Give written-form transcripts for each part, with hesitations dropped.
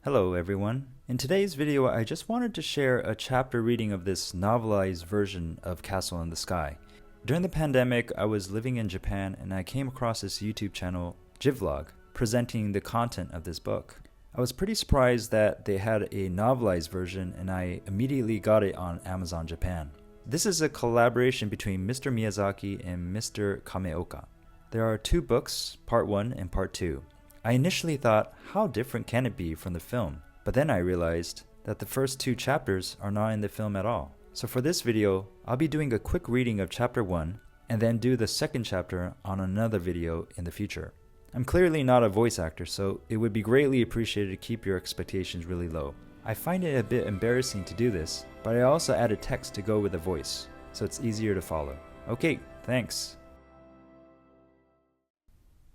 Hello everyone. In today's video, I just wanted to share a chapter reading of this novelized version of Castle in the Sky. During the pandemic, I was living in Japan and I came across this YouTube channel, Ghivlog, presenting the content of this book. I was pretty surprised that they had a novelized version and I immediately got it on Amazon Japan. This is a collaboration between Mr. Miyazaki and Mr. Kameoka. There are two books, part 1 and part 2. I initially thought, how different can it be from the film? But then I realized that the first two chapters are not in the film at all. So for this video, I'll be doing a quick reading of chapter 1 and then do the second chapter on another video in the future. I'm clearly not a voice actor, so it would be greatly appreciated to keep your expectations really low. I find it a bit embarrassing to do this, but I also added text to go with the voice, so it's easier to follow. Okay, thanks.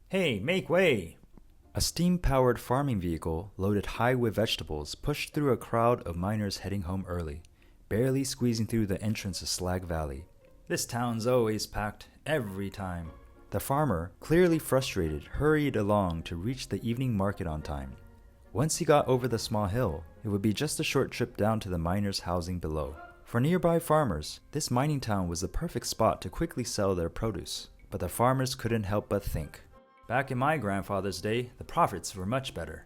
Hey, make way! A steam-powered farming vehicle loaded high with vegetables pushed through a crowd of miners heading home early, barely squeezing through the entrance of Slag Valley. This town's always packed, every time. The farmer, clearly frustrated, hurried along to reach the evening market on time. Once he got over the small hill, it would be just a short trip down to the miners' housing below. For nearby farmers, this mining town was the perfect spot to quickly sell their produce. But the farmers couldn't help but think, back in my grandfather's day, the profits were much better.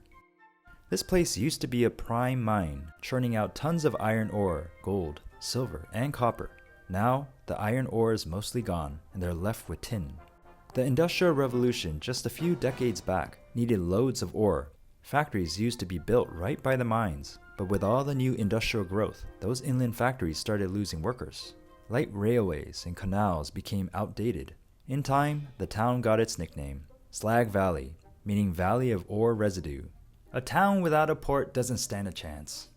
This place used to be a prime mine, churning out tons of iron ore, gold, silver, and copper. Now, the iron ore is mostly gone, and they're left with tin. The Industrial Revolution just a few decades back needed loads of ore. Factories used to be built right by the mines, but with all the new industrial growth, those inland factories started losing workers. Light railways and canals became outdated. In time, the town got its nickname, Slag Valley, meaning Valley of Ore Residue. A town without a port doesn't stand a chance.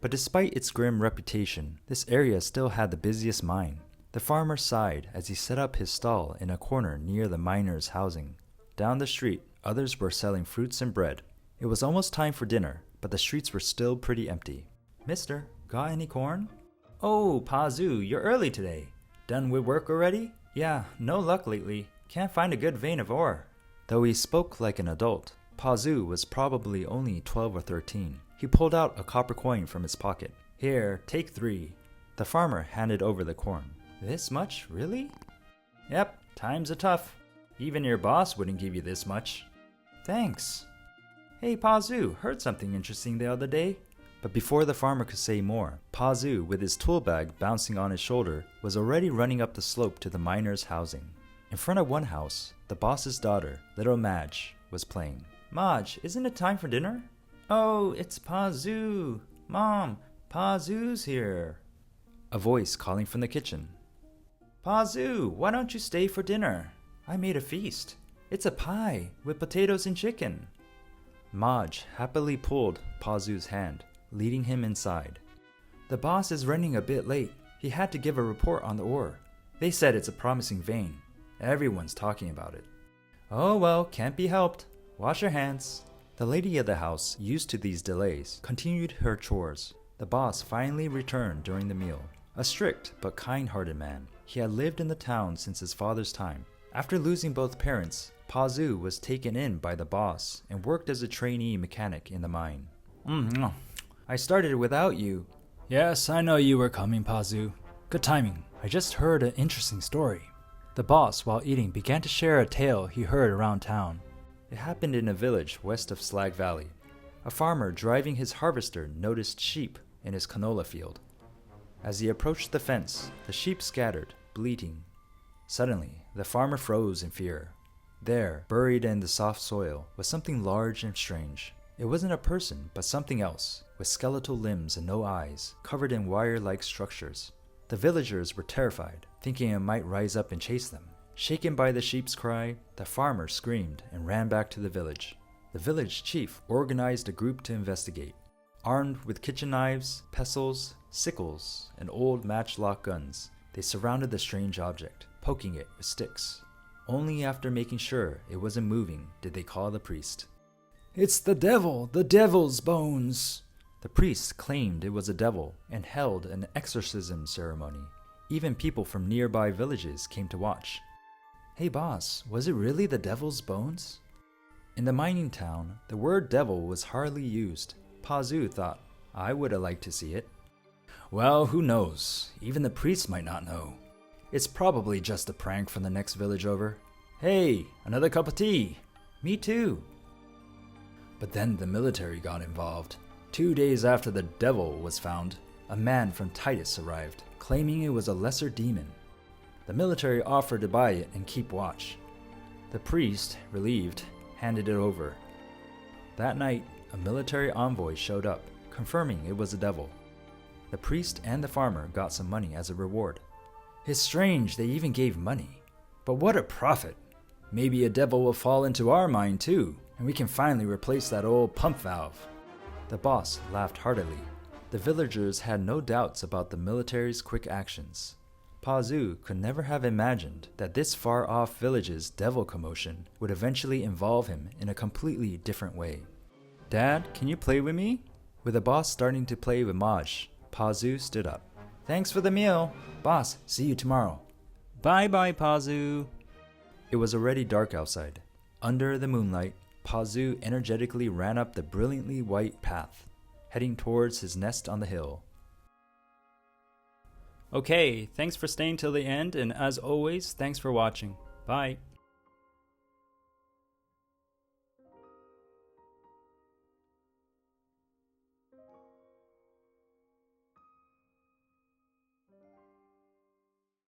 But despite its grim reputation, this area still had the busiest mine. The farmer sighed as he set up his stall in a corner near the miners' housing. Down the street, others were selling fruits and bread. It was almost time for dinner, but the streets were still pretty empty. Mister, got any corn? Oh, Pazu, you're early today. Done with work already? Yeah, no luck lately. Can't find a good vein of ore. Though he spoke like an adult, Pazu was probably only 12 or 13. He pulled out a copper coin from his pocket. Here, take 3. The farmer handed over the corn. This much, really? Yep, times are tough. Even your boss wouldn't give you this much. Thanks. Hey Pazu, heard something interesting the other day. But before the farmer could say more, Pazu, with his tool bag bouncing on his shoulder, was already running up the slope to the miners' housing. In front of one house, the boss's daughter, little Madge, was playing. Madge, isn't it time for dinner? Oh, it's Pazu. Mom, Pazu's here. A voice calling from the kitchen. Pazu, why don't you stay for dinner? I made a feast. It's a pie with potatoes and chicken. Madge happily pulled Pazu's hand, leading him inside. The boss is running a bit late. He had to give a report on the ore. They said it's a promising vein. Everyone's talking about it. Oh well, can't be helped. Wash your hands. The lady of the house, used to these delays, continued her chores. The boss finally returned during the meal. A strict but kind-hearted man, he had lived in the town since his father's time. After losing both parents, Pazu was taken in by the boss and worked as a trainee mechanic in the mine. I started without you. Yes, I know you were coming, Pazu. Good timing. I just heard an interesting story. The boss, while eating, began to share a tale he heard around town. It happened in a village west of Slag Valley. A farmer driving his harvester noticed sheep in his canola field. As he approached the fence, the sheep scattered, bleating. Suddenly, the farmer froze in fear. There, buried in the soft soil, was something large and strange. It wasn't a person, but something else, with skeletal limbs and no eyes, covered in wire-like structures. The villagers were terrified, thinking it might rise up and chase them. Shaken by the sheep's cry, the farmer screamed and ran back to the village. The village chief organized a group to investigate. Armed with kitchen knives, pestles, sickles, and old matchlock guns, they surrounded the strange object, poking it with sticks. Only after making sure it wasn't moving did they call the priest. It's the devil's bones! The priest claimed it was a devil and held an exorcism ceremony. Even people from nearby villages came to watch. Hey boss, was it really the devil's bones? In the mining town, the word devil was hardly used. Pazu thought, I would have liked to see it. Well, who knows? Even the priest might not know. It's probably just a prank from the next village over. Hey, another cup of tea. Me too. But then the military got involved. 2 days after the devil was found, a man from Titus arrived, claiming it was a lesser demon. The military offered to buy it and keep watch. The priest, relieved, handed it over. That night, a military envoy showed up, confirming it was a devil. The priest and the farmer got some money as a reward. It's strange they even gave money. But what a profit! Maybe a devil will fall into our mine too, and we can finally replace that old pump valve. The boss laughed heartily. The villagers had no doubts about the military's quick actions. Pazu could never have imagined that this far-off village's devil commotion would eventually involve him in a completely different way. Dad, can you play with me? With the boss starting to play with Maj, Pazu stood up. Thanks for the meal. Boss, see you tomorrow. Bye-bye, Pazu. It was already dark outside. Under the moonlight, Pazu energetically ran up the brilliantly white path, heading towards his nest on the hill. Okay, thanks for staying till the end, and as always, thanks for watching. Bye.